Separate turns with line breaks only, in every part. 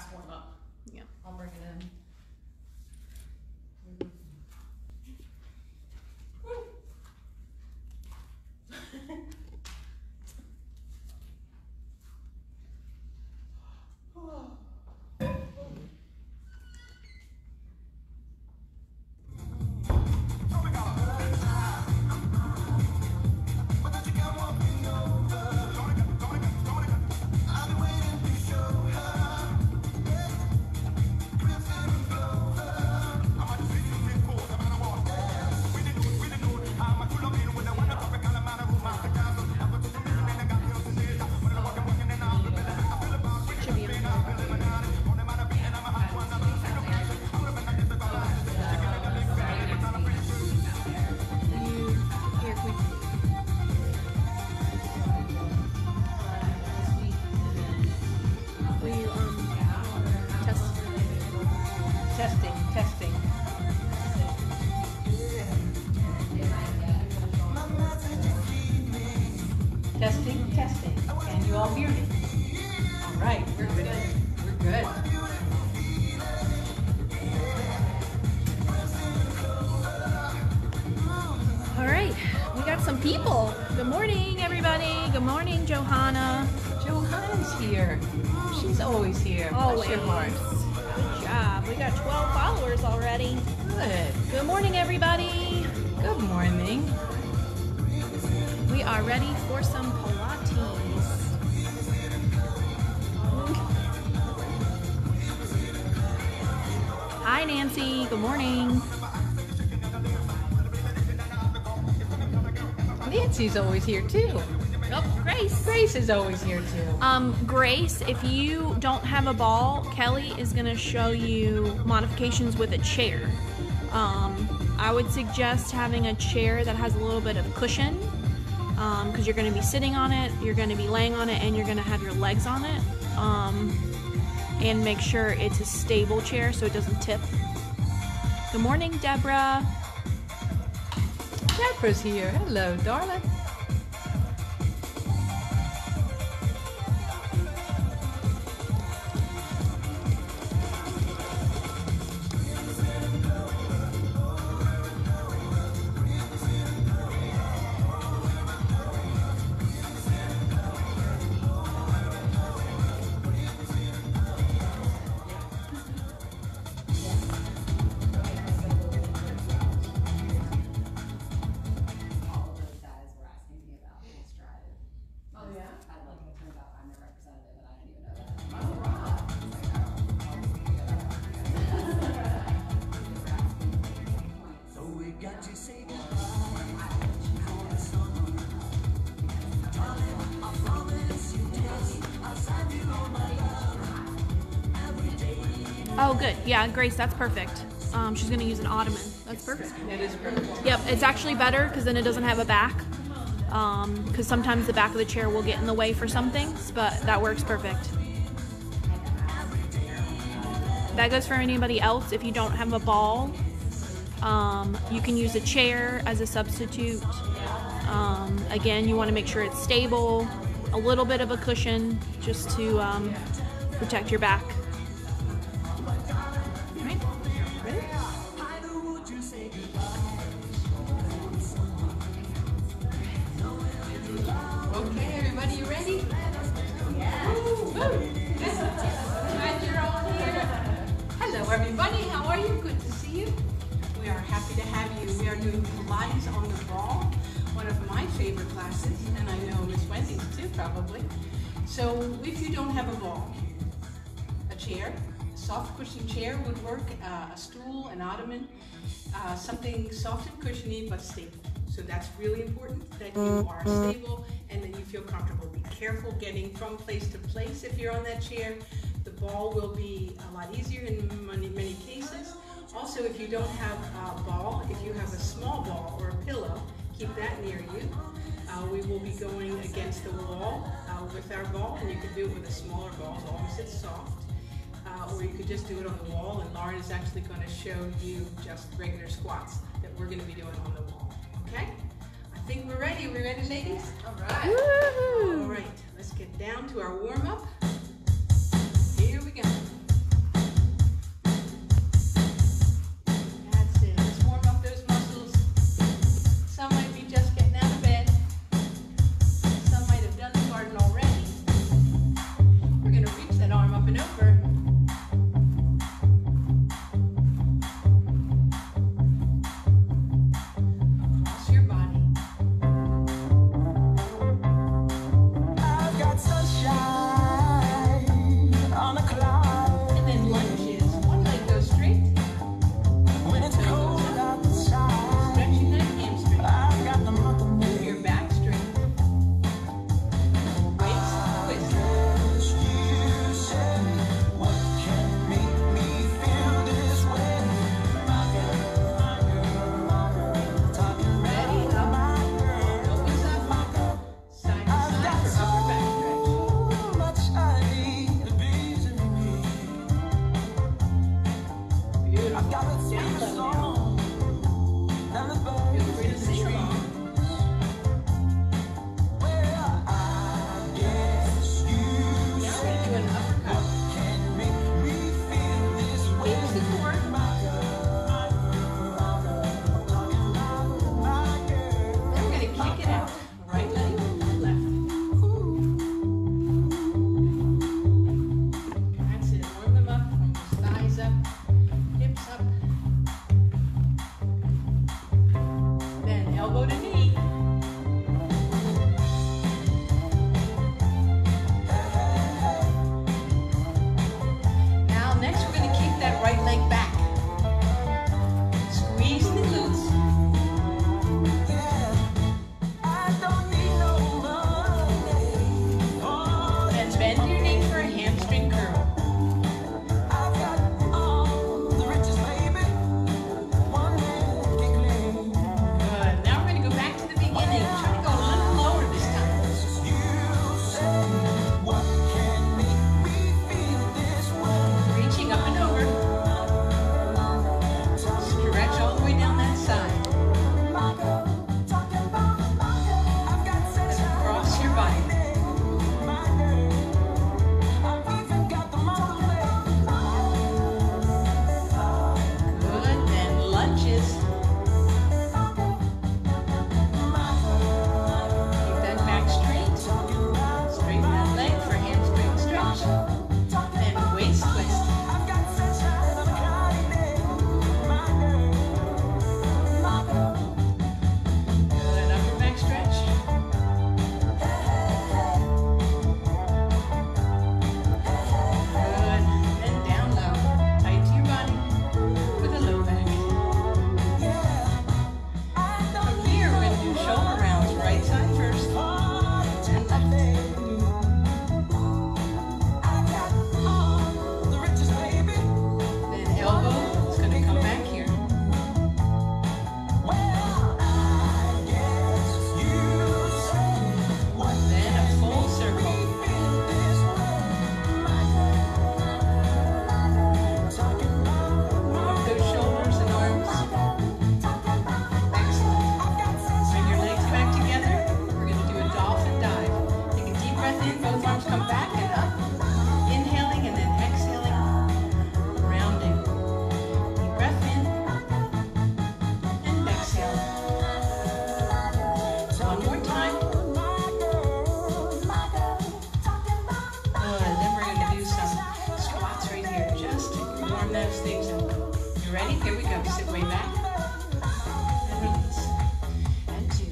fast warm up.
Yeah.
I'll bring it in.
Testing. Testing. Can you all hear me? All right, we're good. We're good.
All right, we got some people. Good morning, everybody. Good morning, Johanna.
Johanna's here. She's always here.
Always.
Bless your heart.
Good job. We got 12 followers already.
Good.
Good morning, everybody.
Good morning.
We are ready for some Pilates. Hi, Nancy. Good morning.
Nancy's always here too.
Oh, Grace.
Grace is always here too.
Grace, if you don't have a ball, Kelly is going to show you modifications with a chair. I would suggest having a chair that has a little bit of cushion, because you're going to be sitting on it, you're going to be laying on it, and you're going to have your legs on it. And make sure it's a stable chair so it doesn't tip. Good morning, Deborah.
Deborah's here. Hello, darling.
Oh, good. Yeah, Grace, that's perfect. She's going to use an ottoman. That's perfect.
That is perfect.
Yep, it's actually better because then it doesn't have a back. Because sometimes the back of the chair will get in the way for some things, but that works perfect. That goes for anybody else. If you don't have a ball, you can use a chair as a substitute. Again, you want to make sure it's stable, a little bit of a cushion just to protect your back.
Okay, everybody, you ready? Yeah. Glad you're all here. Hello, everybody. How are you? Good to see you. We are happy to have you. We are doing Pilates on the ball, one of my favorite classes, and I know Miss Wendy's too, probably. So if you don't have a ball, a chair, a soft cushion chair would work, a stool, an ottoman, something soft and cushiony but stable. So that's really important, that you are stable and that you feel comfortable. Be careful getting from place to place if you're on that chair. The ball will be a lot easier in many cases. Also, if you don't have a ball, if you have a small ball or a pillow, keep that near you. We will be going against the wall with our ball, and you can do it with a smaller ball as long as it's soft. Or you could just do it on the wall, and Lauren is actually going to show you just regular squats that we're going to be doing on the wall. Okay? I think we're ready. Are we ready, ladies? All right.
Woo-hoo.
All right. Let's get down to our warm-up. Here we go. Down low now. Feel free to sing along. Now we're going to do an uppercut. Here's the core. Then we're going to kick it out. Right leg, left. That's it. Warm them up from thighs up, hips up. Then elbow to knee. Now next we're going to kick that right leg back. Squeeze the glutes. And bend your knee for a hamstring curl. Good. Now we're going to go back to the beginning. Try to go a little lower this time. Reaching up and over. Stretch all the way down that side. Then across your body. Good. Then lunges. Keep that back straight. Straighten that leg for hamstring stretch. And waist twist. Good. Upper back stretch. Good. Then down low. Tight to your body with a low back. From here, we're going to do shoulder rounds. Right side first. And left. Then elbow is going to come back here. Then a full circle. Walk those shoulders and arms. Excellent. Bring your legs back together. We're going to do a dolphin dive. Take a deep breath in. Both arms come back and up. Inhaling and then exhaling. Rounding. Deep breath in. And exhale. One more time. Good. Then we're going to do some squats right here. Just to warm those things up. You ready? Here we go. Sit way back. And release. And 2,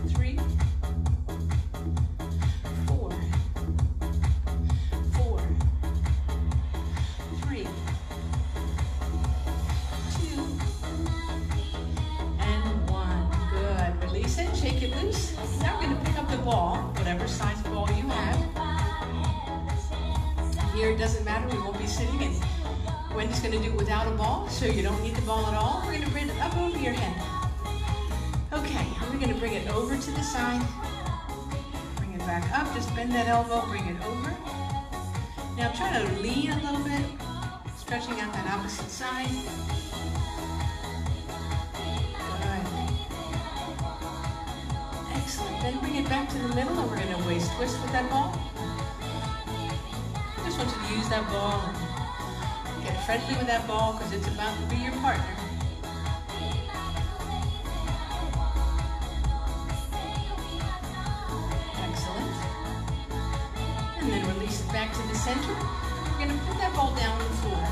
3, 4, 4, 3, 2, and 1. Good. Release it. Shake it loose. Now we're going to pick up the ball, whatever size ball you have. Here it doesn't matter. We won't be sitting, and Wendy's going to do it without a ball, so you don't need the ball at all. We're going to bring it up over your head. Okay, we're going to bring it over to the side. Bring it back up. Just bend that elbow. Bring it over. Now try to lean a little bit, stretching out that opposite side. Good. Excellent. Then bring it back to the middle, and we're going to waist twist with that ball. Just want you to use that ball and get friendly with that ball because it's about to be your partner. Excellent. And then release it back to the center. We're going to put that ball down on the floor.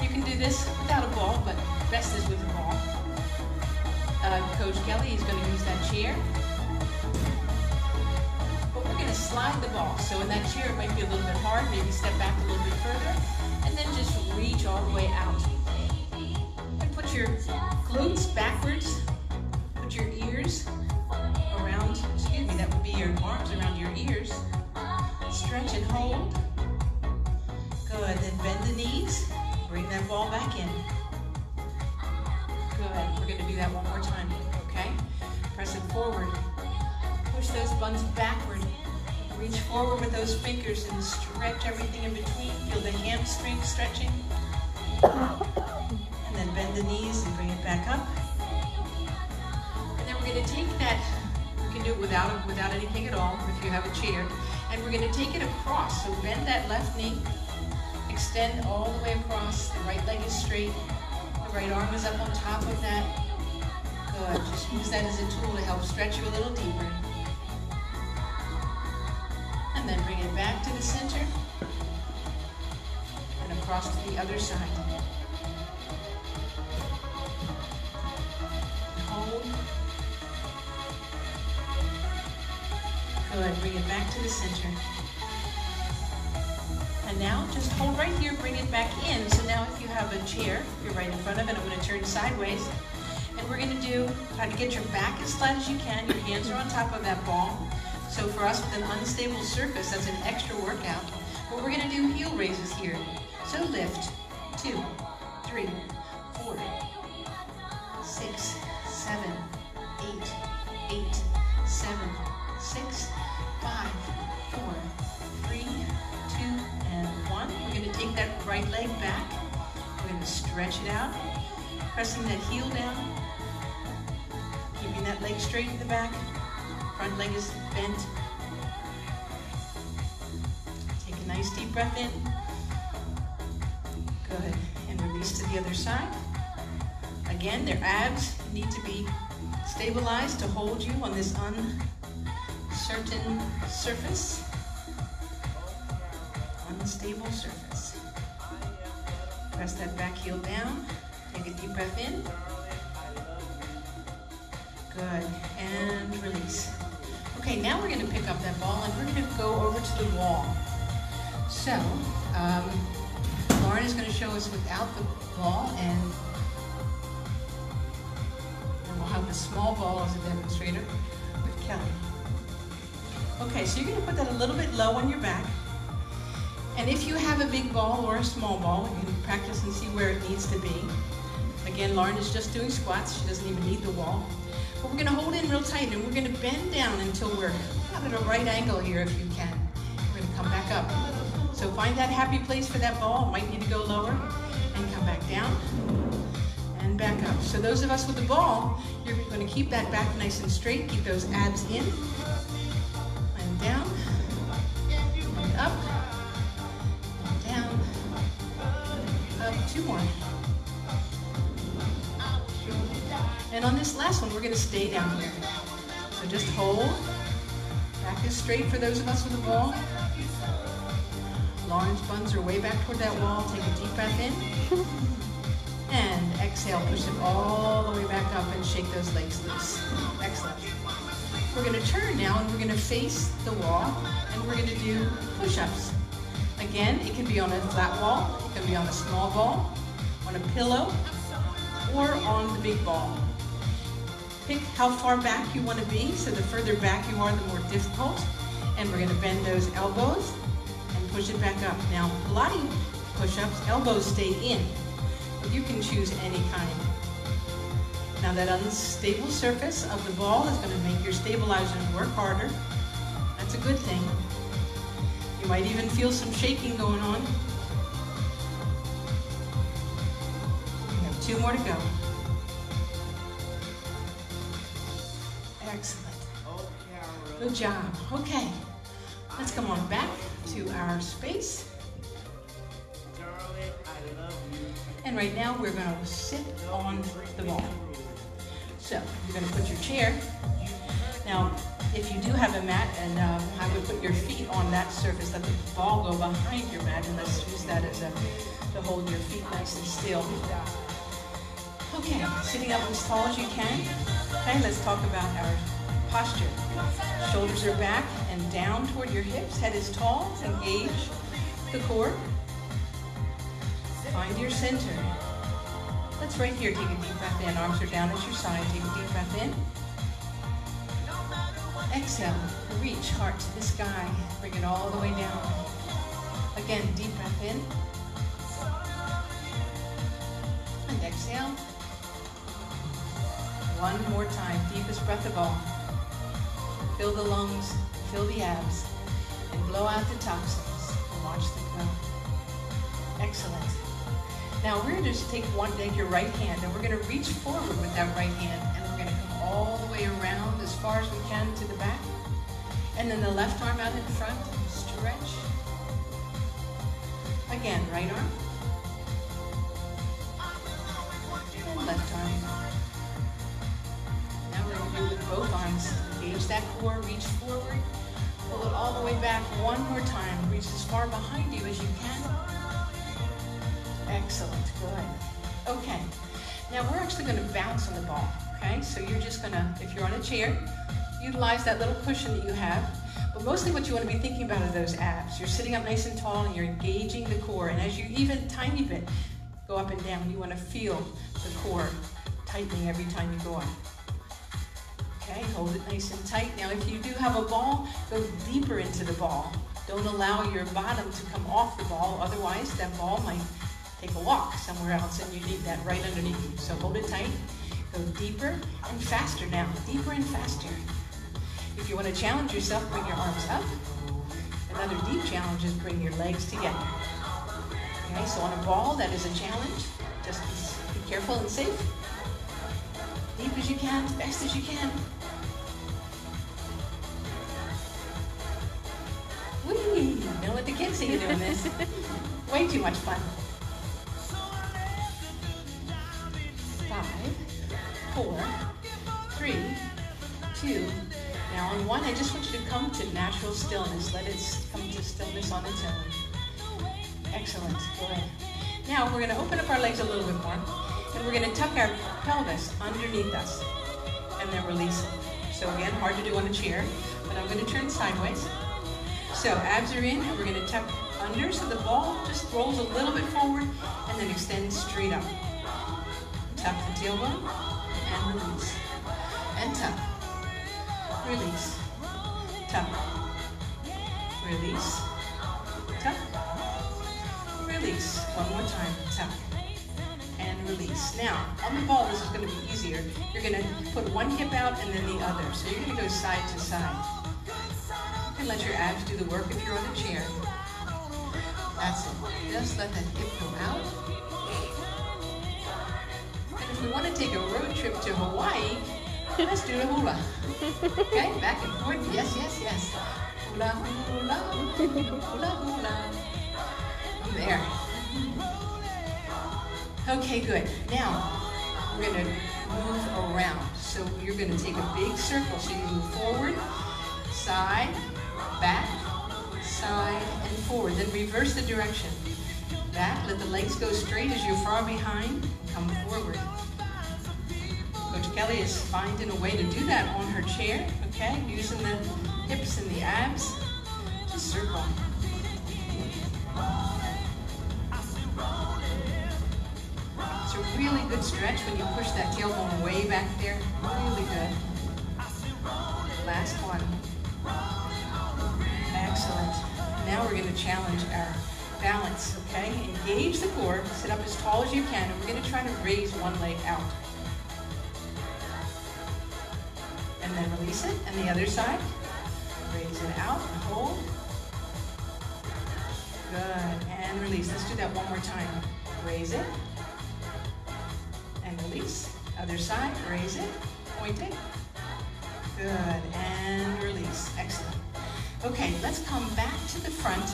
You can do this without a ball, but best is with a ball. Coach Kelly is going to use that chair. But we're going to slide the ball. So in that chair, it might be a little bit hard. Maybe step back a little bit further. And then just reach all the way out. And put your glutes backwards. Put your ears around, excuse me, that would be your arms around your ears. Stretch and hold. Good. Then bend the knees. Bring that ball back in. Good. We're going to do that one more time. Okay? Press it forward. Push those buns backward. Reach forward with those fingers and stretch everything in between. Feel the hamstring stretching. And then bend the knees and bring it back up. And then we're going to take that, you can do it without anything at all if you have a chair. And we're going to take it across. So bend that left knee. Extend all the way across. The right leg is straight. The right arm is up on top of that. Good. Just use that as a tool to help stretch you a little deeper. And then bring it back to the center. And across to the other side. Hold. Good. Bring it back to the center. And now just hold right here, bring it back in. So now if you have a chair, you're right in front of it, I'm going to turn sideways. And we're going to try to get your back as flat as you can. Your hands are on top of that ball. So for us with an unstable surface, that's an extra workout. But we're going to do heel raises here. So lift, 2, 3, 4, 6, 7, 8, 8, 7, 6, 5, 4, 3, 2, and 1. We're going to take that right leg back. We're going to stretch it out, pressing that heel down, keeping that leg straight in the back. Front leg is bent. Take a nice deep breath in. Good. And release to the other side. Again, their abs need to be stabilized to hold you on this uncertain surface. Unstable surface. Press that back heel down. Take a deep breath in. Good. And release. Okay, now we're going to pick up that ball and we're going to go over to the wall. So, Lauren is going to show us without the ball, and we'll have the small ball as a demonstrator with Kelly. Okay, so you're going to put that a little bit low on your back. And if you have a big ball or a small ball, you can practice and see where it needs to be. Again, Lauren is just doing squats. She doesn't even need the wall. But we're going to hold in real tight, and we're going to bend down until we're out at a right angle here if you can. We're going to come back up. So find that happy place for that ball. It might need to go lower, and come back down and back up. So those of us with the ball, you're going to keep that back nice and straight. Keep those abs in and down and up and down. Up. 2 more. And on this last one, we're going to stay down here. So just hold. Back is straight for those of us with the ball. Lauren's buns are way back toward that wall. Take a deep breath in. And exhale. Push it all the way back up and shake those legs loose. Excellent. We're going to turn now and we're going to face the wall and we're going to do push-ups. Again, it can be on a flat wall. It can be on a small ball, on a pillow, or on the big ball. Pick how far back you want to be, so the further back you are, the more difficult. And we're going to bend those elbows and push it back up. Now, Pilates push-ups, elbows stay in, but you can choose any kind. Now that unstable surface of the ball is going to make your stabilizers work harder. That's a good thing. You might even feel some shaking going on. We have 2 more to go. Excellent. Good job. Okay, let's come on back to our space. And right now we're going to sit on the ball. So you're going to put your chair. Now, if you do have a mat, and I would put your feet on that surface, let the ball go behind your mat, and let's use that as to hold your feet nice and still. Okay, sitting up as tall as you can. Okay, let's talk about our posture. Shoulders are back and down toward your hips. Head is tall. Engage the core. Find your center. Let's right here take a deep breath in. Arms are down at your side. Take a deep breath in. Exhale. Reach heart to the sky. Bring it all the way down. Again, deep breath in. And exhale. One more time. Deepest breath of all. Fill the lungs. Fill the abs. and blow out the toxins. And watch them go. Excellent. Now we're going to just take your right hand, and we're going to reach forward with that right hand, and we're going to come all the way around as far as we can to the back. And then the left arm out in front, stretch. Again, right arm. And left arm. Now we're going to do it with both arms. Engage that core, reach forward. Pull it all the way back one more time. Reach as far behind you as you can. Excellent, good. Okay, now we're actually going to bounce on the ball, okay? So you're just going to, if you're on a chair, utilize that little cushion that you have. But mostly what you want to be thinking about are those abs. You're sitting up nice and tall and you're engaging the core. And as you even tiny bit go up and down, you want to feel the core tightening every time you go up. Okay, hold it nice and tight. Now if you do have a ball, go deeper into the ball. Don't allow your bottom to come off the ball, otherwise that ball might take a walk somewhere else and you need that right underneath you. So hold it tight, go deeper and faster now, deeper and faster. If you want to challenge yourself, bring your arms up. Another deep challenge is bring your legs together. Okay, so on a ball, that is a challenge. Just be careful and safe. Deep as you can, as fast as you can. Whee! Don't let the kids see you doing this. Way too much fun. 5, 4, 3, 2. Now on one, I just want you to come to natural stillness. Let it come to stillness on its own. Excellent, good. Now we're going to open up our legs a little bit more, and we're going to tuck our pelvis underneath us, and then release it. So again, hard to do on a chair, but I'm going to turn sideways. So abs are in, and we're going to tuck under, so the ball just rolls a little bit forward, and then extends straight up. Tuck the tailbone, and release. And tuck. Release. Tuck. Release. Tuck. Release. One more time. Tuck. And release. Now, on the ball, this is going to be easier. You're going to put one hip out and then the other. So you're going to go side to side. You can let your abs do the work if you're on a chair. That's it. Just let that hip go out. And if we want to take a road trip to Hawaii, let's do the hula. Okay, back and forth. Yes, yes, yes. Hula, hula, hula, hula. I'm there. Okay, good. Now, we're going to move around. So you're going to take a big circle. So you move forward, side, back, side, and forward. Then reverse the direction. Back, let the legs go straight as you're far behind. Come forward. Coach Kelly is finding a way to do that on her chair, okay? Using the hips and the abs to circle. It's a really good stretch when you push that tailbone way back there. Really good. Last one. Excellent. Now we're going to challenge our balance, okay? Engage the core, sit up as tall as you can, and we're going to try to raise one leg out. And then release it, and the other side. Raise it out and hold. Good, and release. Let's do that one more time. Raise it, and release. Other side, raise it, point it. Good, and release. Excellent. Okay, let's come back to the front.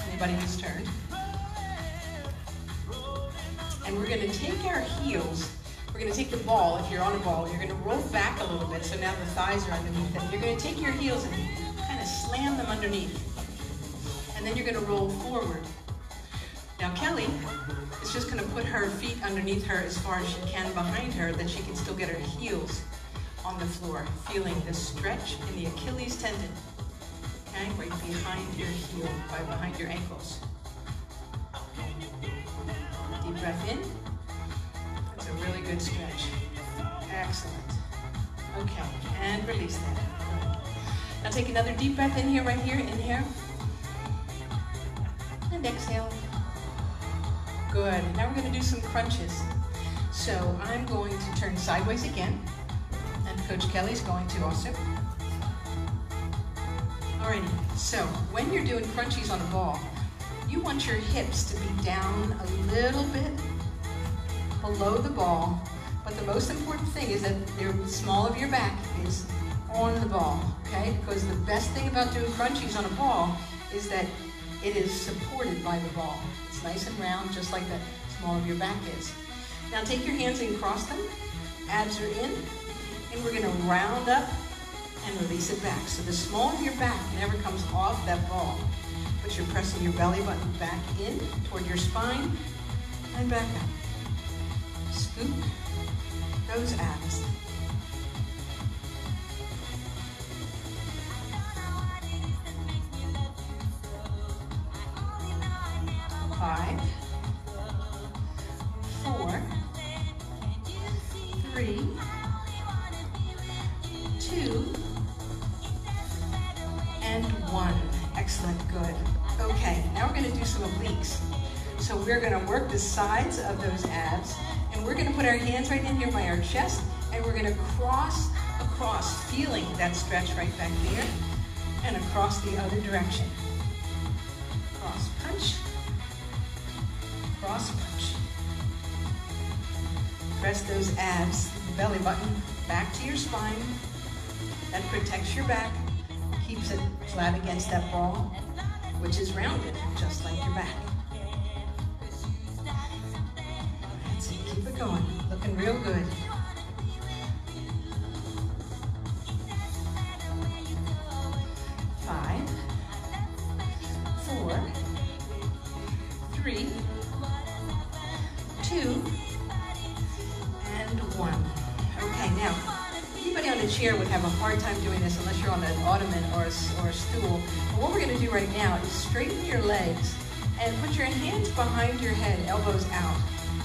Anybody who's turned. And we're going to take our heels. We're going to take the ball, if you're on a ball, you're going to roll back a little bit, so now the thighs are underneath it. You're going to take your heels and kind of slam them underneath. And then you're going to roll forward. Now Kelly is just going to put her feet underneath her as far as she can behind her, that she can still get her heels on the floor, feeling the stretch in the Achilles tendon. Okay, right behind your heel, right behind your ankles. Deep breath in. That's a really good stretch. Excellent. Okay, and release that. Now take another deep breath in here, right here, inhale. And exhale. Good. Now we're going to do some crunches. So I'm going to turn sideways again. And Coach Kelly's going to also. Alrighty, so when you're doing crunchies on a ball, you want your hips to be down a little bit below the ball, but the most important thing is that the small of your back is on the ball, okay? Because the best thing about doing crunchies on a ball is that it is supported by the ball. It's nice and round, just like the small of your back is. Now take your hands and cross them, abs are in, and we're gonna round up and release it back. So the small of your back never comes off that ball, but you're pressing your belly button back in toward your spine and back up. Scoop those abs. Five, 4, 3, 2, and 1. Excellent, good. Okay, now we're going to do some obliques. So we're going to work the sides of those abs, and we're going to put our hands right in here by our chest, and we're going to cross across, feeling that stretch right back there, and across the other direction. Cross punch, cross punch. Press those abs, the belly button, back to your spine. That protects your back, keeps it flat against that ball, which is rounded, just like your back. That's it, keep it going, looking real good. Five, 4, 3, 2, and 1. Okay, now, anybody on a chair would have a hard time doing this unless you're on an ottoman or a stool. But what we're going to do right now is straighten your legs and put your hands behind your head, elbows out,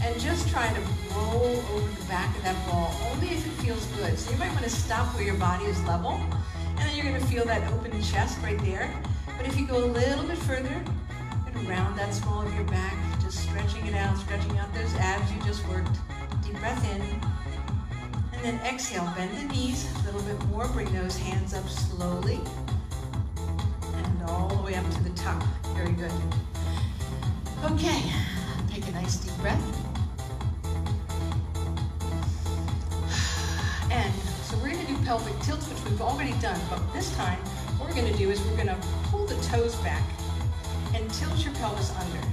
and just try to roll over the back of that ball, only if it feels good. So you might want to stop where your body is level, and then you're going to feel that open chest right there. But if you go a little bit further, you're going to round that small of your back, just stretching it out, stretching out those abs you just worked. Deep breath in. And then exhale, bend the knees a little bit more, bring those hands up slowly, and all the way up to the top. Very good. Okay, take a nice deep breath. And so we're gonna do pelvic tilts, which we've already done, but this time, what we're gonna do is we're gonna pull the toes back and tilt your pelvis under.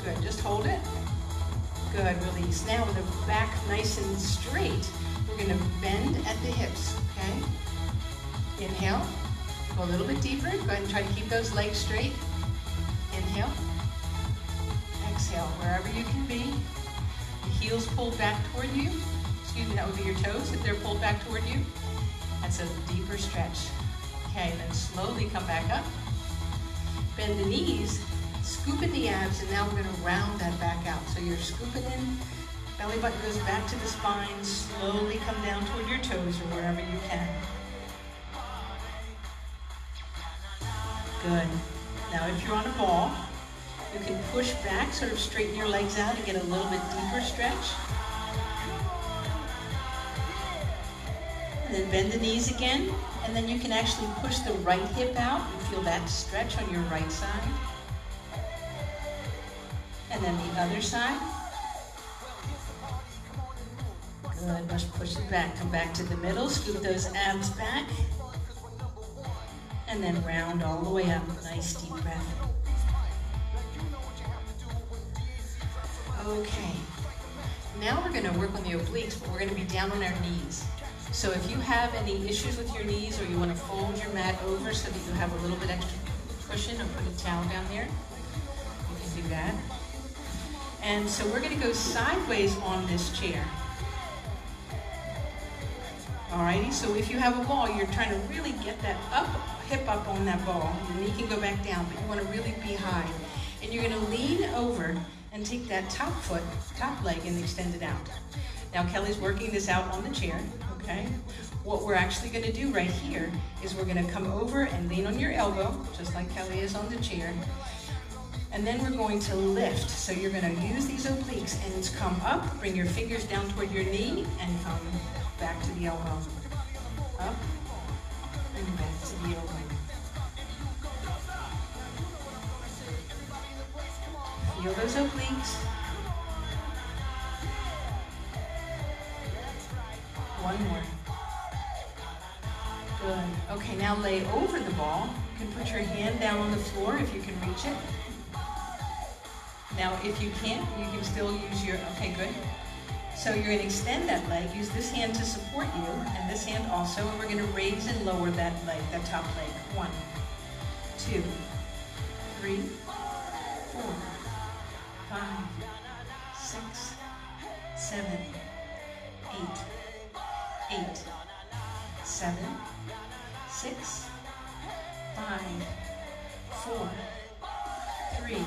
Good, just hold it. Good, release. Now with the back nice and straight, we're going to bend at the hips, okay? Inhale, go a little bit deeper. Go ahead and try to keep those legs straight. Inhale, exhale, wherever you can be. The heels pulled back toward you. Excuse me, that would be your toes if they're pulled back toward you. That's a deeper stretch. Okay, then slowly come back up. Bend the knees. Scoop in the abs, and now we're going to round that back out. So you're scooping in, belly button goes back to the spine, slowly come down toward your toes or wherever you can. Good. Now if you're on a ball, you can push back, sort of straighten your legs out and get a little bit deeper stretch. And then bend the knees again, and then you can actually push the right hip out and feel that stretch on your right side. And then the other side. Good, just push it back. Come back to the middle, scoop those abs back. And then round all the way up. Nice deep breath. Okay. Now we're going to work on the obliques, but we're going to be down on our knees. So if you have any issues with your knees, or you want to fold your mat over so that you have a little bit extra cushion, or put a towel down there, you can do that. And so we're going to go sideways on this chair. Alrighty, so if you have a ball, you're trying to really get that up, hip up on that ball. Your knee can go back down, but you want to really be high. And you're going to lean over and take that top foot, top leg, and extend it out. Now Kelly's working this out on the chair, okay? What we're actually going to do right here is we're going to come over and lean on your elbow, just like Kelly is on the chair. And then we're going to lift. So you're going to use these obliques and come up, bring your fingers down toward your knee, and come back to the elbow. Up and back to the be open. Feel those obliques. One more. Good. Okay, now lay over the ball. You can put your hand down on the floor if you can reach it. Now, if you can't, you can still use your, okay, good. So you're going to extend that leg, use this hand to support you, and this hand also, and we're going to raise and lower that leg, that top leg. 1, 2, 3, 4, 5, 6, 7, 8, 8, 7, 6, 5, 4, 3, 2,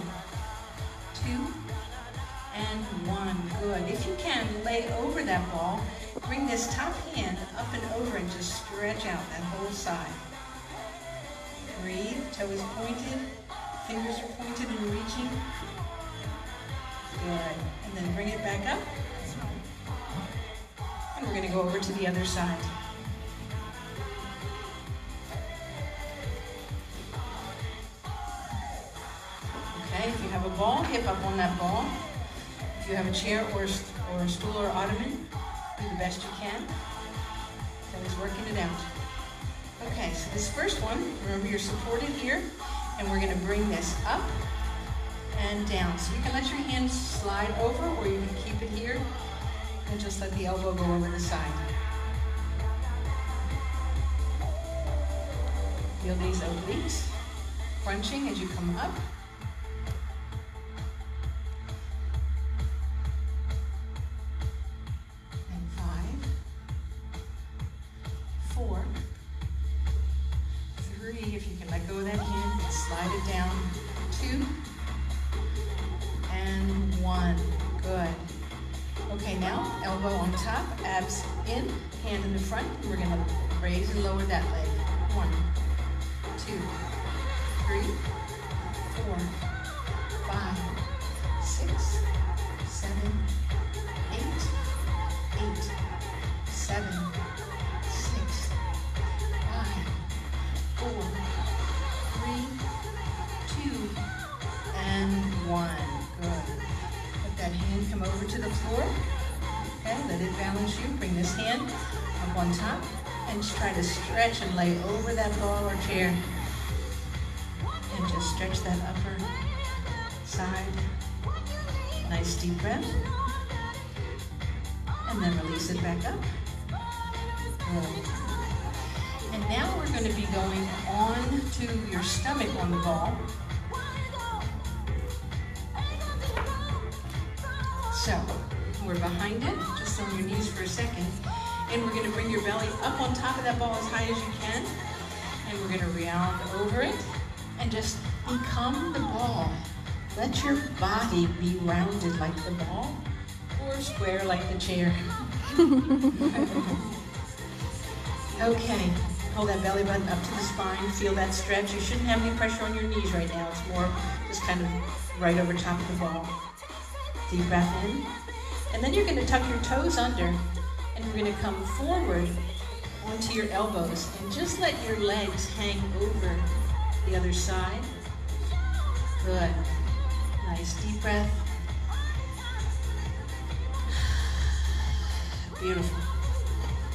and 1. Good. If you can, lay over that ball. Bring this top hand up and over and just stretch out that whole side. Breathe. Toe is pointed. Fingers are pointed and reaching. Good. And then bring it back up. And we're going to go over to the other side. Okay, if you have a ball, hip up on that ball. If you have a chair or a stool or ottoman, do the best you can. That is working it out. Okay, so this first one, remember you're supported here, and we're going to bring this up and down. So you can let your hands slide over, or you can keep it here and just let the elbow go over the side. Feel these obliques crunching as you come up. And 5, 4, 3, if you can let go of that hand and slide it down. 2, and 1. Good. Okay, now elbow on top, abs in, hand in the front. We're going to raise and lower that leg. 1, 2, 3, 4, 5, 6, 7, 8, 8, 7, 6, 5, 4, 3, 2, and 1. Good. Let that hand come over to the floor. Okay, let it balance you. Bring this hand up on top and just try to stretch and lay over that ball or chair. And just stretch that upper side. Nice deep breath. And then release it back up. Good. And now we're going to be going on to your stomach on the ball. So, we're behind it, just on your knees for a second, and we're going to bring your belly up on top of that ball as high as you can, and we're going to round over it, and just become the ball. Let your body be rounded like the ball, or square like the chair. Okay, hold that belly button up to the spine, feel that stretch. You shouldn't have any pressure on your knees right now, it's more just kind of right over top of the ball. Deep breath in, and then you're going to tuck your toes under, and we're going to come forward onto your elbows, and just let your legs hang over the other side. Good. Nice deep breath. Beautiful.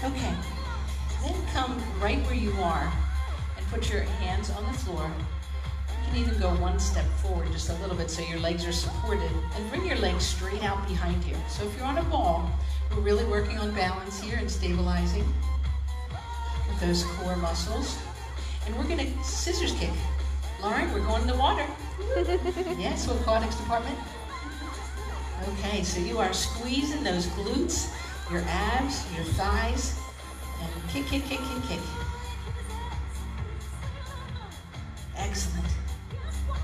Okay, then come right where you are, and put your hands on the floor. You can even go one step forward just a little bit so your legs are supported, and bring your legs straight out behind you. So if you're on a ball, we're really working on balance here and stabilizing with those core muscles. And we're going to scissors kick. Lauren, we're going in the water. Yes, aquatics department. Okay, so you are squeezing those glutes, your abs, your thighs, and kick, kick, kick, kick, kick. Excellent.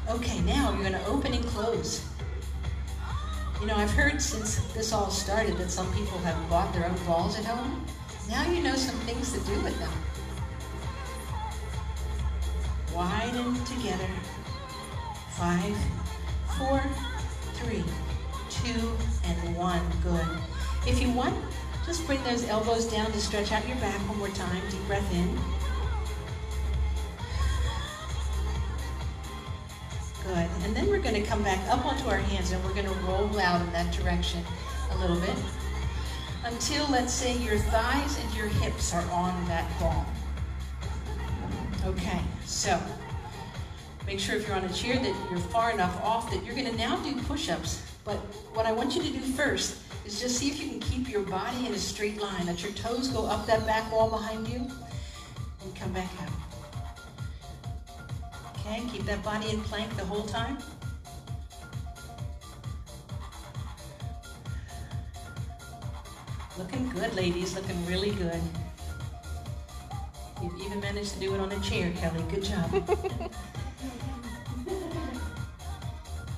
Okay, now you're going to open and close. You know, I've heard since this all started that some people have bought their own balls at home. Now you know some things to do with them. Widen together. 5, 4, 3, 2, and 1. Good. If you want, just bring those elbows down to stretch out your back one more time. Deep breath in. Good. And then we're going to come back up onto our hands and we're going to roll out in that direction a little bit until, let's say, your thighs and your hips are on that ball. Okay, so make sure if you're on a chair that you're far enough off that you're going to now do push-ups. But what I want you to do first is just see if you can keep your body in a straight line. Let your toes go up that back wall behind you and come back out. Okay, keep that body in plank the whole time. Looking good, ladies, looking really good. You've even managed to do it on a chair, Kelly. Good job.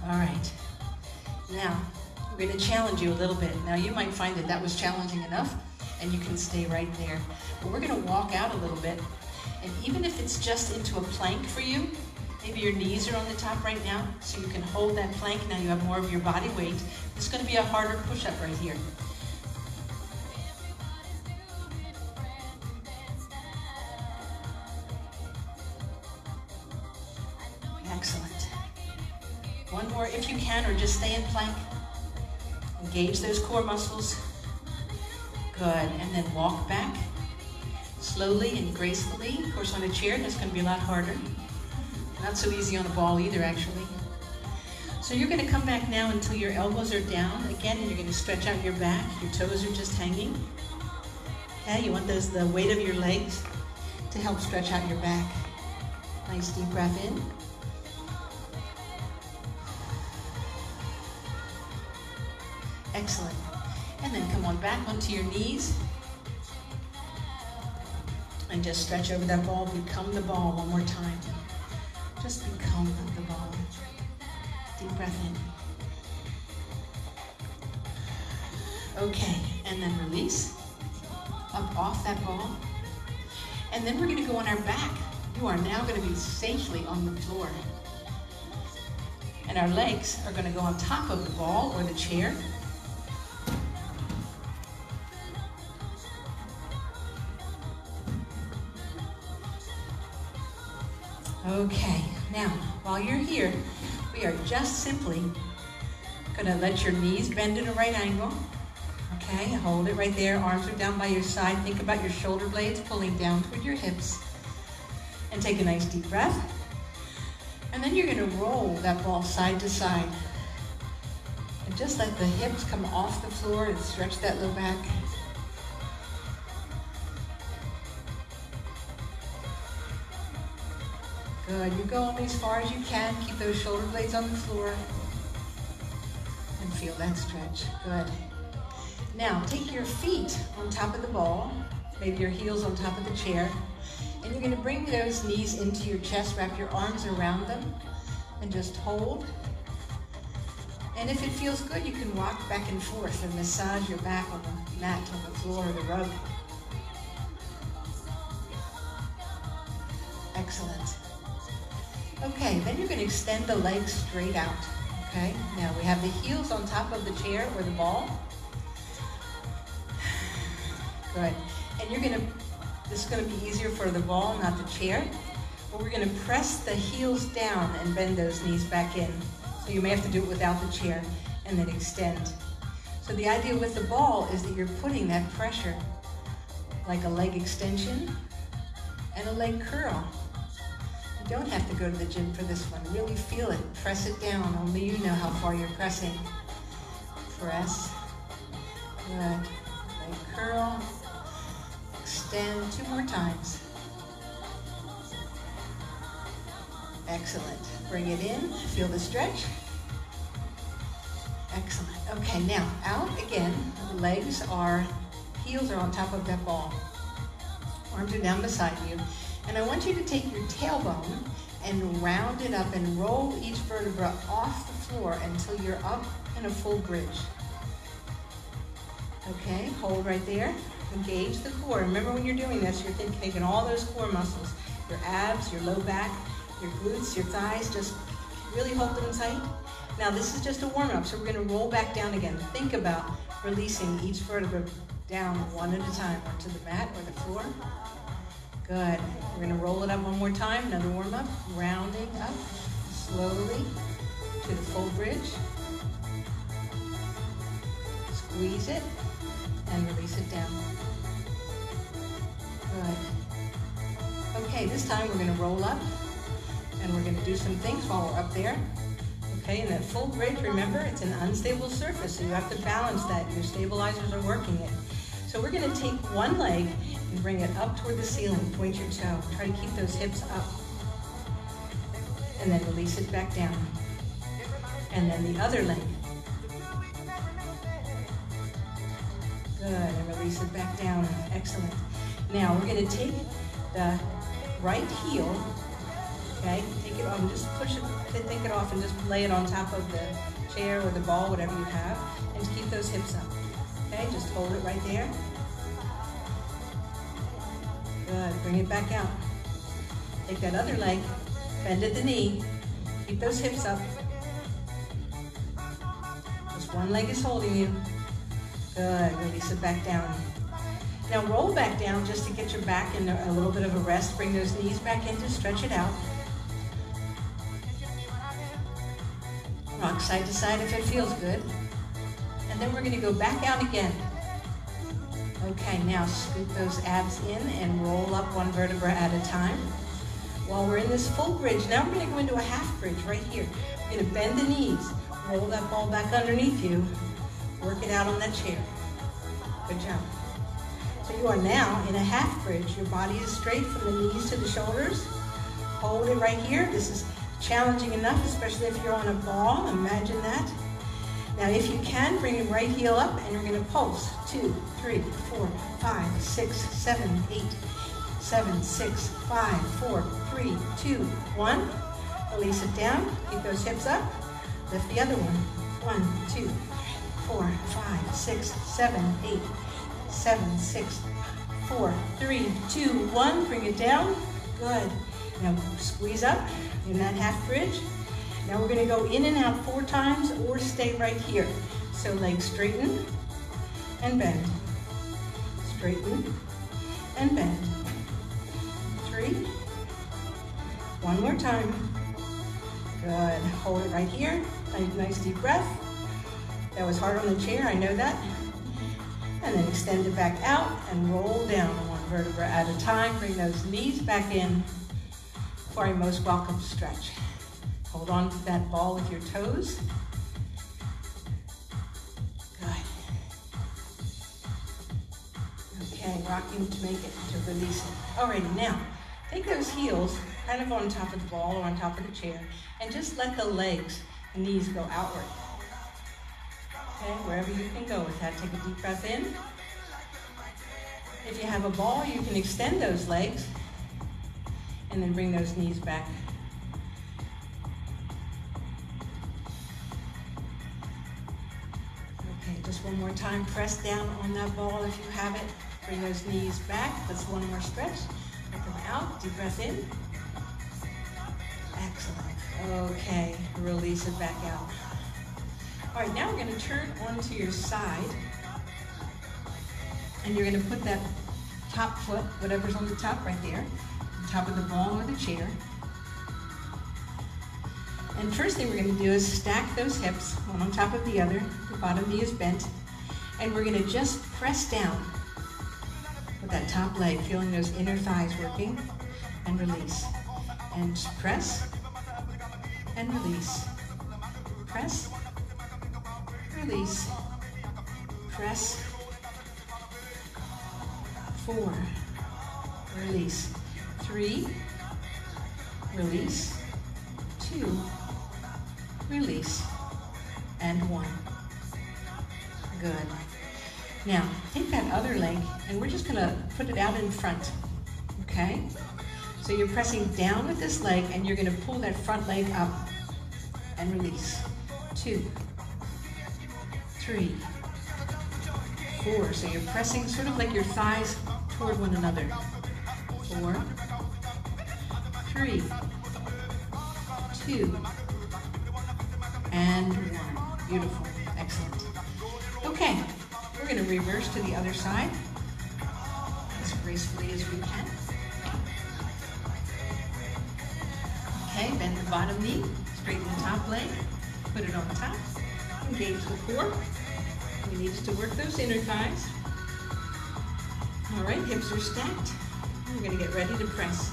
All right. Now, we're going to challenge you a little bit. Now, you might find that that was challenging enough, and you can stay right there. But we're going to walk out a little bit, and even if it's just into a plank for you, maybe your knees are on the top right now, so you can hold that plank. Now you have more of your body weight. It's going to be a harder push-up right here. Excellent. One more if you can, or just stay in plank. Engage those core muscles. Good. And then walk back slowly and gracefully. Of course, on a chair, that's going to be a lot harder. Not so easy on a ball either, actually. So you're going to come back now until your elbows are down again, and you're going to stretch out your back. Your toes are just hanging. Okay, you want the weight of your legs to help stretch out your back. Nice deep breath in. Excellent. And then come on back onto your knees. And just stretch over that ball. Become the ball one more time. Just become the ball. Deep breath in. Okay, and then release. Up off that ball. And then we're going to go on our back. You are now going to be safely on the floor. And our legs are going to go on top of the ball or the chair. Okay, now, while you're here, we are just simply going to let your knees bend at a right angle. Okay, hold it right there. Arms are down by your side. Think about your shoulder blades pulling down toward your hips. And take a nice deep breath. And then you're going to roll that ball side to side. And just let the hips come off the floor and stretch that low back. Good. You go only as far as you can. Keep those shoulder blades on the floor. And feel that stretch. Good. Now, take your feet on top of the ball. Maybe your heels on top of the chair. And you're going to bring those knees into your chest. Wrap your arms around them. And just hold. And if it feels good, you can rock back and forth and massage your back on the mat, on the floor, or the rug. Excellent. Okay, then you're going to extend the legs straight out. Okay, now we have the heels on top of the chair or the ball. Good. And you're going to, this is going to be easier for the ball, not the chair. But we're going to press the heels down and bend those knees back in. So you may have to do it without the chair and then extend. So the idea with the ball is that you're putting that pressure like a leg extension and a leg curl. You don't have to go to the gym for this one. Really feel it. Press it down. Only you know how far you're pressing. Press. Good. Leg curl. Extend 2 more times. Excellent. Bring it in. Feel the stretch. Excellent. Okay, now out again. The legs are, heels are on top of that ball. Arms are down beside you. And I want you to take your tailbone and round it up and roll each vertebra off the floor until you're up in a full bridge. Okay, hold right there. Engage the core. Remember when you're doing this, you're taking all those core muscles, your abs, your low back, your glutes, your thighs, just really hold them tight. Now this is just a warm-up, so we're going to roll back down again. Think about releasing each vertebra down one at a time onto the mat or the floor. Good. We're going to roll it up one more time, another warm-up, rounding up slowly to the full bridge. Squeeze it and release it down. Good. Okay, this time we're going to roll up and we're going to do some things while we're up there. Okay, and that full bridge, remember, it's an unstable surface, so you have to balance that. Your stabilizers are working it. So we're going to take one leg and bring it up toward the ceiling. Point your toe. Try to keep those hips up. And then release it back down. And then the other leg. Good, and release it back down. Excellent. Now we're going to take the right heel, okay, take it off and just push it, take it off and just lay it on top of the chair or the ball, whatever you have, and keep those hips up. Okay, just hold it right there. Good, bring it back out. Take that other leg, bend at the knee, keep those hips up. Just one leg is holding you. Good, release it back down. Now roll back down just to get your back in a little bit of a rest. Bring those knees back in to stretch it out. Rock side to side if it feels good. And then we're going to go back out again. Okay, now scoop those abs in and roll up one vertebra at a time. While we're in this full bridge, now we're going to go into a half bridge right here. We're going to bend the knees, roll that ball back underneath you, work it out on that chair. Good job. So you are now in a half bridge. Your body is straight from the knees to the shoulders. Hold it right here. This is challenging enough, especially if you're on a ball. Imagine that. Now if you can, bring your right heel up and you're going to pulse. 2, 3, 4, 5, 6, 7, 8, 7, 6, 5, 4, 3, 2, 1. Release it down. Keep those hips up. Lift the other one. 1, 2, 4, 5, 6, 7, 8, 7, 6, 4, 3, 2, 1. Bring it down. Good. Now squeeze up in that half bridge. Now we're going to go in and out 4 times or stay right here. So legs straighten and bend. Straighten and bend. 3. One more time. Good. Hold it right here. Nice deep breath. That was hard on the chair, I know that. And then extend it back out and roll down one vertebra at a time. Bring those knees back in for a most welcome stretch. Hold on to that ball with your toes. Good. Okay, rocking to make it, to release it. Alrighty, now, take those heels kind of on top of the ball or on top of the chair and just let the legs and knees go outward. Okay, wherever you can go with that. Take a deep breath in. If you have a ball, you can extend those legs and then bring those knees back. Okay, just one more time. Press down on that ball if you have it. Bring those knees back. That's one more stretch. Let them out. Deep breath in. Excellent. Okay, release it back out. All right, now we're going to turn onto your side, and you're going to put that top foot, whatever's on the top right there, on top of the ball or the chair. And first thing we're going to do is stack those hips, one on top of the other. The bottom knee is bent, and we're going to just press down with that top leg, feeling those inner thighs working, and release. And press, and release. Press, release, press, 4, release, 3, release, 2, release, and 1. Good. Now, take that other leg, and we're just gonna put it out in front, okay? So you're pressing down with this leg, and you're gonna pull that front leg up, and release, 2, 3, 4. So you're pressing sort of like your thighs toward one another. 4, 3, 2, and 1. Beautiful. Excellent. Okay, we're going to reverse to the other side as gracefully as we can. Okay, bend the bottom knee. Straighten the top leg, put it on top, engage the core. We need to work those inner thighs. All right, hips are stacked. We're gonna get ready to press.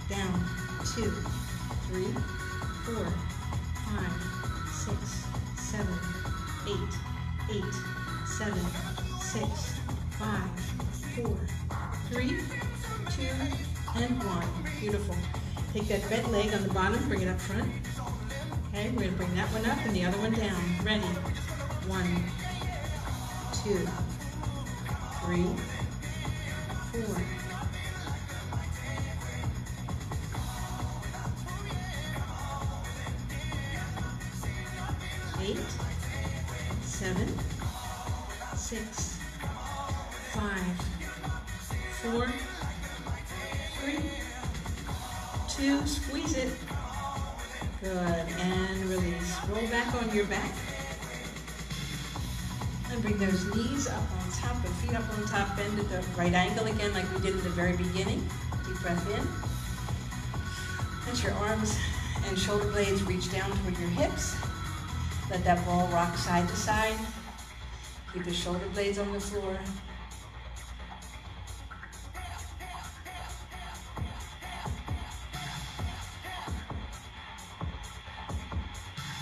Down, 2, 3, 4, 5, 6, 7, 8, 7, 6, 5, 4, 3, 2, and 1. Beautiful. Take that bent leg on the bottom, bring it up front. Okay, we're gonna bring that one up and the other one down. Ready? 1, 2, 3, 4. 8, 7, 6, 5, 4, 3, 2, squeeze it. Good, and release. Roll back on your back. And bring those knees up on top and feet up on top. Bend at the right angle again like we did at the very beginning. Deep breath in. Let your arms and shoulder blades reach down toward your hips. Let that ball rock side to side. Keep the shoulder blades on the floor.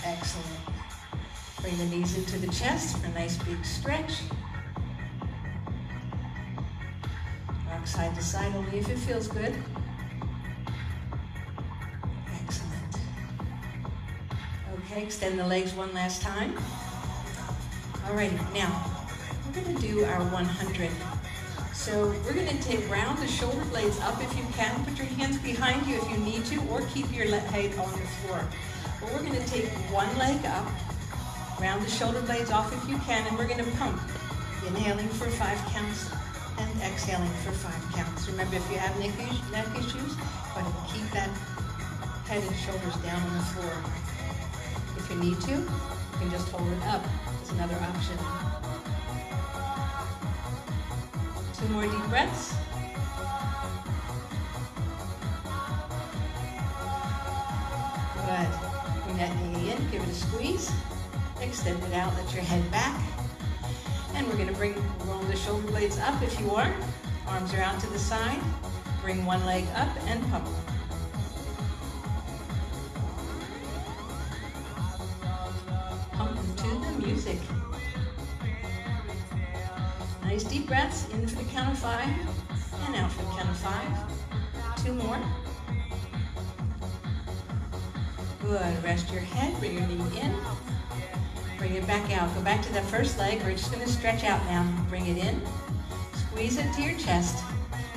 Excellent. Bring the knees into the chest for a nice big stretch. Rock side to side only if it feels good. Excellent. Okay, extend the legs one last time. Alrighty, now we're going to do our 100. So we're going to take round the shoulder blades up if you can. Put your hands behind you if you need to, or keep your head on the floor. But we're going to take one leg up, round the shoulder blades off if you can, and we're going to pump. Inhaling for 5 counts and exhaling for 5 counts. Remember, if you have neck issues, go ahead and keep that head and shoulders down on the floor. If you need to, you can just hold it up. It's another option. 2 more deep breaths. Good. Bring that knee in, give it a squeeze. Extend it out, let your head back. And we're going to roll the shoulder blades up if you are. Arms are out to the side. Bring one leg up and pump. Pump to the music. Nice deep breaths, in for the count of 5 and out for the count of 5. 2 more. Good, rest your head, bring your knee in. Bring it back out. Go back to that first leg. We're just going to stretch out now. Bring it in. Squeeze it to your chest.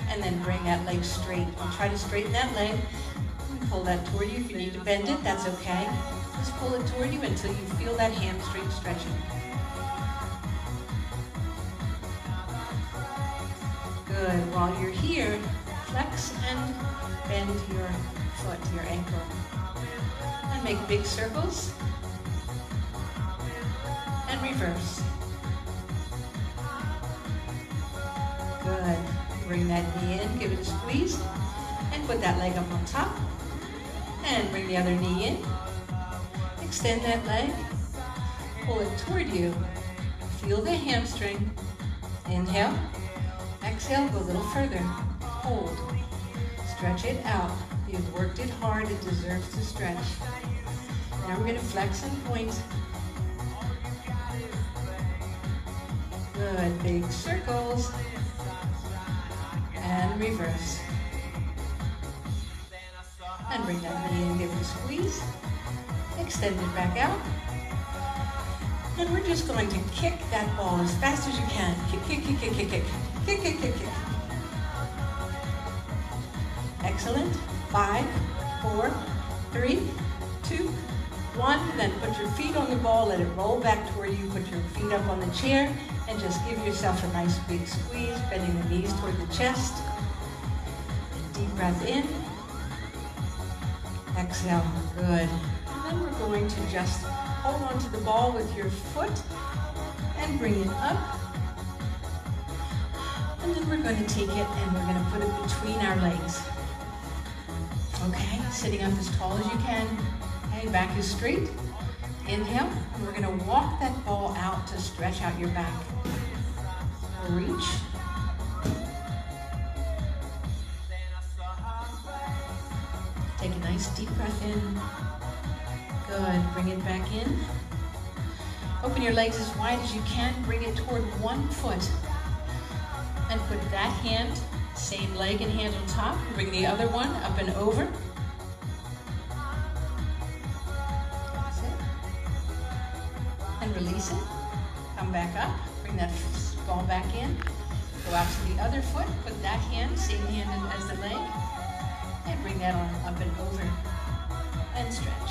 And then bring that leg straight. And try to straighten that leg. And pull that toward you. If you need to bend it, that's okay. Just pull it toward you until you feel that hamstring stretching. Good. While you're here, flex and bend your foot, your ankle. And make big circles. And reverse. Good. Bring that knee in, give it a squeeze, and put that leg up on top. And bring the other knee in. Extend that leg. Pull it toward you. Feel the hamstring. Inhale. Exhale, go a little further. Hold. Stretch it out. You've worked it hard, it deserves to stretch. Now we're going to flex and point. Good, big circles. And reverse. And bring that knee in, give it a squeeze. Extend it back out. And we're just going to kick that ball as fast as you can. Kick, kick, kick, kick, kick, kick. Kick, kick, kick, kick. Excellent. 5, 4, 3, 2, 1. Then put your feet on the ball, let it roll back toward you. Put your feet up on the chair and just give yourself a nice big squeeze, bending the knees toward the chest. Deep breath in. Exhale. Good. And then we're going to just hold on to the ball with your foot and bring it up. And then we're going to take it and we're going to put it between our legs. Okay, sitting up as tall as you can. Okay, back is straight. Inhale, and we're gonna walk that ball out to stretch out your back. Reach. Take a nice deep breath in. Good, bring it back in. Open your legs as wide as you can. Bring it toward one foot. And put that hand, same leg and hand on top. Bring the other one up and over. That's it. And release it. Come back up. Bring that ball back in. Go out to the other foot. Put that hand, same hand as the leg. And bring that on up and over. And stretch.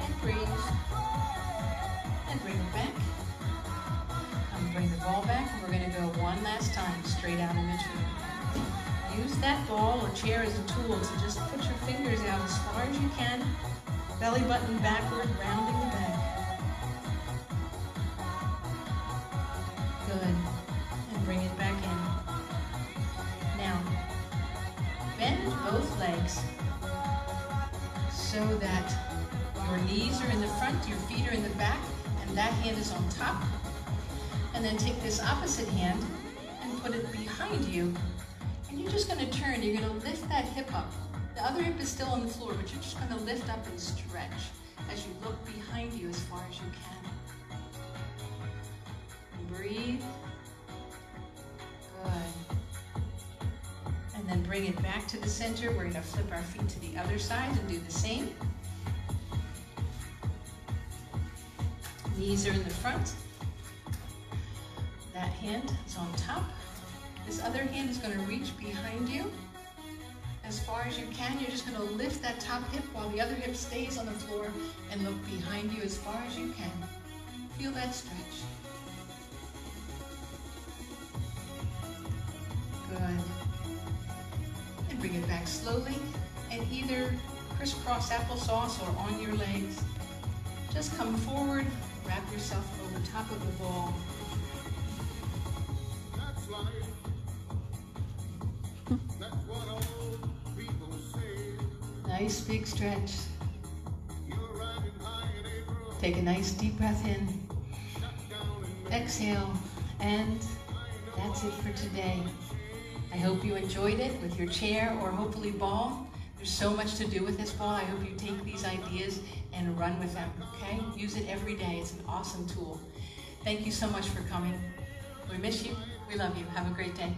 And breathe. And bring it back. Bring the ball back, and we're going to go one last time, straight out in between. Use that ball or chair as a tool to just put your fingers out as far as you can, belly button backward, rounding the back. Good. And bring it back in. Now, bend both legs so that your knees are in the front, your feet are in the back, and that hand is on top. And then take this opposite hand and put it behind you. And you're just going to turn. You're going to lift that hip up. The other hip is still on the floor, but you're just going to lift up and stretch as you look behind you as far as you can. And breathe. Good. And then bring it back to the center. We're going to flip our feet to the other side and do the same. Knees are in the front. That hand is on top. This other hand is going to reach behind you as far as you can. You're just going to lift that top hip while the other hip stays on the floor and look behind you as far as you can. Feel that stretch. Good. And bring it back slowly and either crisscross applesauce or on your legs. Just come forward, wrap yourself over top of the ball. Nice big stretch. Take a nice deep breath in. Exhale, and that's it for today. I hope you enjoyed it with your chair or hopefully ball. There's so much to do with this ball. I hope you take these ideas and run with them, okay? Use it every day. It's an awesome tool. Thank you so much for coming. We miss you. We love you. Have a great day.